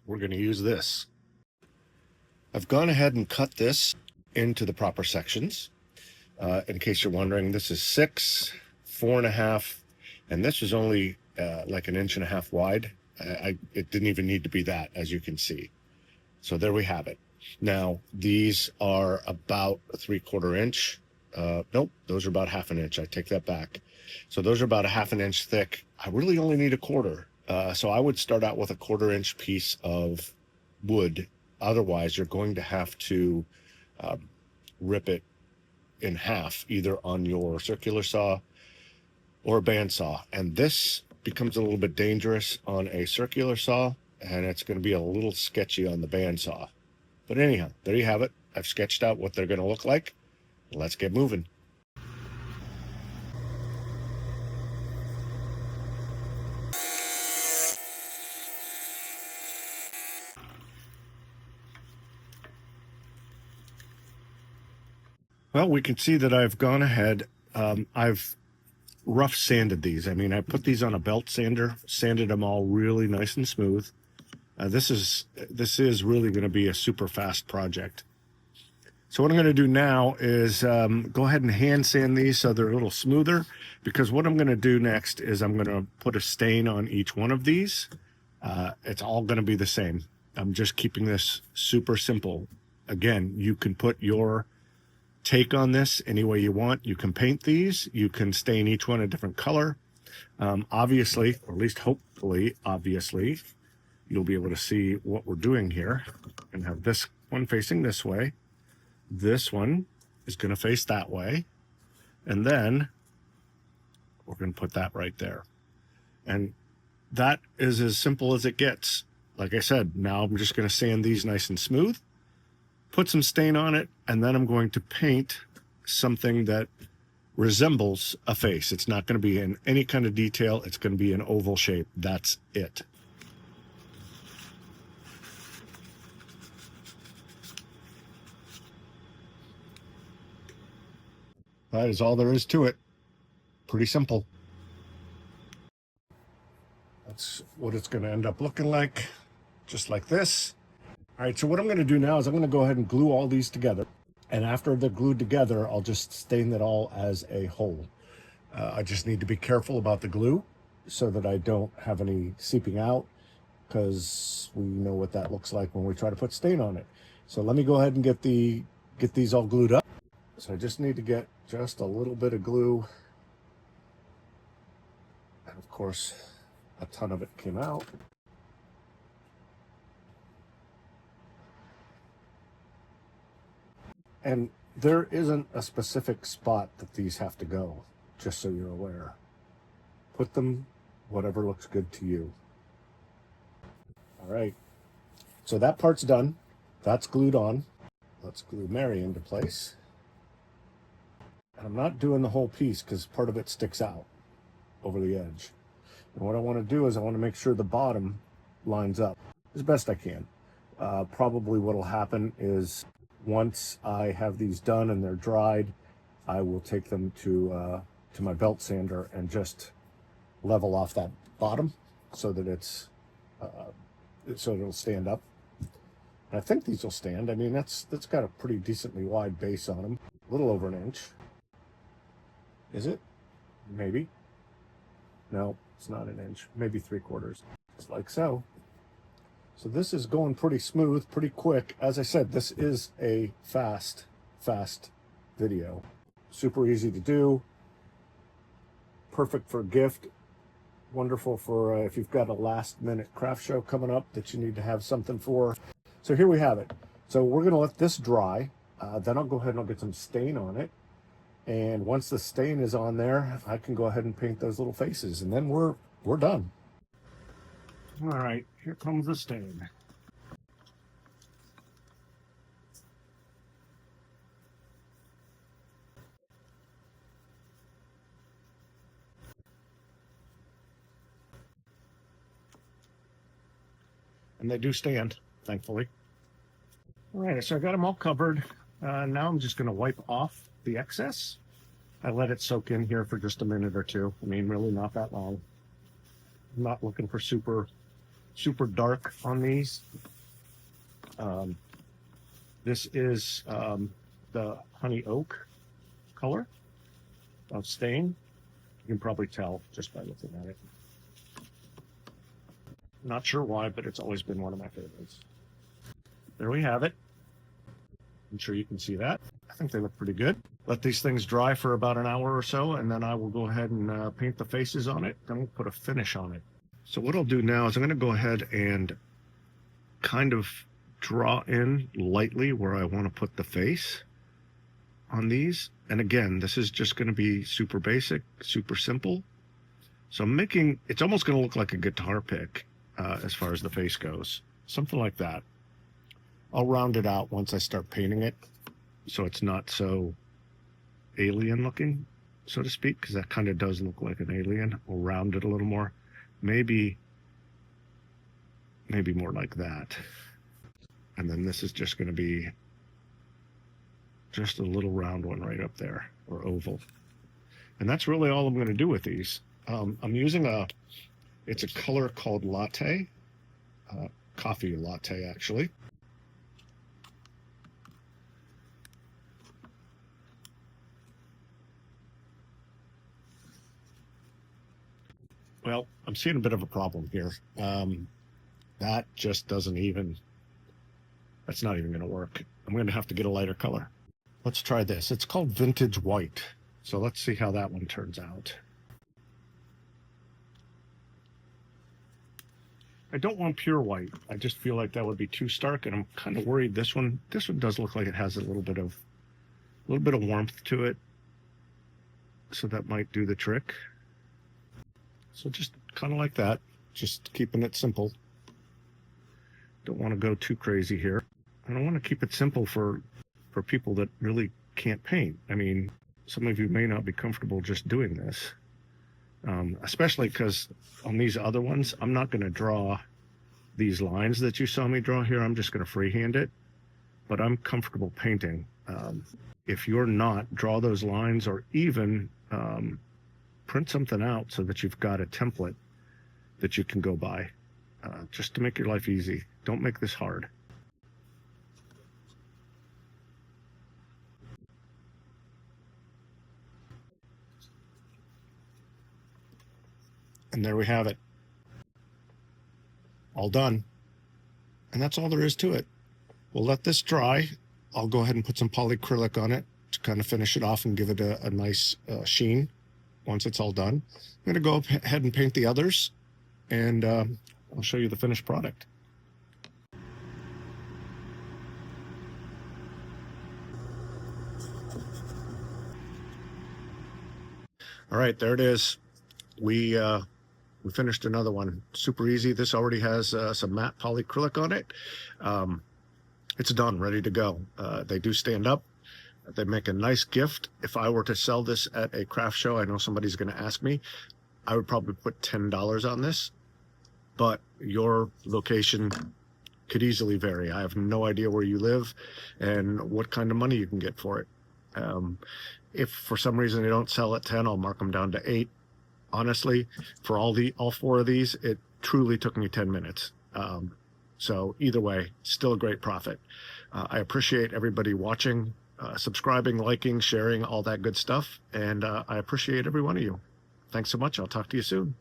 we're going to use this. I've gone ahead and cut this into the proper sections. In case you're wondering, this is 6, 4.5, and this is only like 1.5 inches wide. It didn't even need to be that, as you can see. So there we have it. Now, these are about a 3/4 inch. Nope, those are about 1/2 inch. I take that back. So those are about 1/2 inch thick. I really only need 1/4. So I would start out with a 1/4 inch piece of wood. Otherwise, you're going to have to rip it in half, either on your circular saw or a bandsaw. And this becomes a little bit dangerous on a circular saw, and it's going to be a little sketchy on the bandsaw. But anyhow, there you have it. I've sketched out what they're going to look like. Let's get moving. Well, we can see that I've gone ahead. I've rough sanded these. I mean, I put these on a belt sander, sanded them all really nice and smooth. This is really going to be a super fast project. So what I'm going to do now is go ahead and hand sand these so they're a little smoother, because what I'm going to do next is I'm going to put a stain on each one of these. It's all going to be the same. I'm just keeping this super simple. Again, you can put your take on this any way you want. You can paint these. You can stain each one a different color. Obviously, or at least hopefully, obviously, you'll be able to see what we're doing here. And have this one facing this way. This one is going to face that way. And then we're going to put that right there. And that is as simple as it gets. Like I said, now I'm just going to sand these nice and smooth, put some stain on it, and then I'm going to paint something that resembles a face. It's not going to be in any kind of detail. It's going to be an oval shape. That's it. That is all there is to it. Pretty simple. That's what it's going to end up looking like, just like this. All right, so what I'm going to do now is I'm going to go ahead and glue all these together. And after they're glued together, I'll just stain it all as a whole. I just need to be careful about the glue so that I don't have any seeping out, because we know what that looks like when we try to put stain on it. So let me go ahead and get these all glued up. So I just need to get just a little bit of glue. And of course, a ton of it came out. And there isn't a specific spot that these have to go, just so you're aware. Put them whatever looks good to you. All right, so that part's done. That's glued on. Let's glue Mary into place. And I'm not doing the whole piece because part of it sticks out over the edge. And what I want to do is I want to make sure the bottom lines up as best I can. Probably what will happen is once I have these done and they're dried, I will take them to my belt sander and just level off that bottom so that so it'll stand up. And I think these will stand. I mean, that's got a pretty decently wide base on them, a little over 1 inch. Is it? Maybe. No, it's not 1 inch. Maybe 3/4. Just like so. So this is going pretty smooth, pretty quick. As I said, this is a fast video. Super easy to do. Perfect for a gift. Wonderful for if you've got a last-minute craft show coming up that you need to have something for. So here we have it. So we're going to let this dry. Then I'll go ahead and I'll get some stain on it. And once the stain is on there, I can go ahead and paint those little faces. And then we're done. All right, here comes the stain. And they do stand, thankfully. All right, so I got them all covered. Now I'm just going to wipe off the excess. I let it soak in here for just a minute or two. I mean, really not that long. I'm not looking for super super dark on these. This is the honey oak color of stain. You can probably tell just by looking at it. Not sure why, but it's always been one of my favorites. There we have it. I'm sure you can see that. I think they look pretty good. Let these things dry for about an hour or so, and then I will go ahead and paint the faces on it. Then we'll put a finish on it. So what I'll do now is I'm going to go ahead and kind of draw in lightly where I want to put the face on these. And again, this is just going to be super basic, super simple. So I'm making, it's almost going to look like a guitar pick as far as the face goes. Something like that. I'll round it out once I start painting it, so it's not so alien looking, so to speak, because that kind of does look like an alien. We'll round it a little more. Maybe more like that. And then this is just going to be just a little round one right up there, or oval. And that's really all I'm going to do with these. I'm using it's a color called Latte, coffee latte actually. Well, I'm seeing a bit of a problem here. That just doesn't even, that's not even going to work. I'm going to have to get a lighter color. Let's try this. It's called Vintage White. So let's see how that one turns out. I don't want pure white. I just feel like that would be too stark, and I'm kind of worried this one does look like it has a little bit of warmth to it. So that might do the trick. So just kind of like that, just keeping it simple. Don't want to go too crazy here. And I want to keep it simple for people that really can't paint. I mean, some of you may not be comfortable just doing this, especially because on these other ones, I'm not going to draw these lines that you saw me draw here. I'm just going to freehand it, but I'm comfortable painting. If you're not, draw those lines, or even print something out so that you've got a template that you can go by, just to make your life easy. Don't make this hard. And there we have it. All done. And that's all there is to it. We'll let this dry. I'll go ahead and put some polyacrylic on it to kind of finish it off and give it a nice sheen once it's all done. I'm going to go ahead and paint the others, and I'll show you the finished product. All right, there it is. We finished another one. Super easy. This already has some matte polyacrylic on it. It's done, ready to go. They do stand up. They make a nice gift. If I were to sell this at a craft show, I know somebody's going to ask me, I would probably put $10 on this, but your location could easily vary. I have no idea where you live and what kind of money you can get for it. If for some reason they don't sell at 10, I'll mark them down to 8. Honestly, for all 4 of these, it truly took me 10 minutes. So either way, still a great profit. I appreciate everybody watching, subscribing, liking, sharing, all that good stuff. And I appreciate every one of you. Thanks so much. I'll talk to you soon.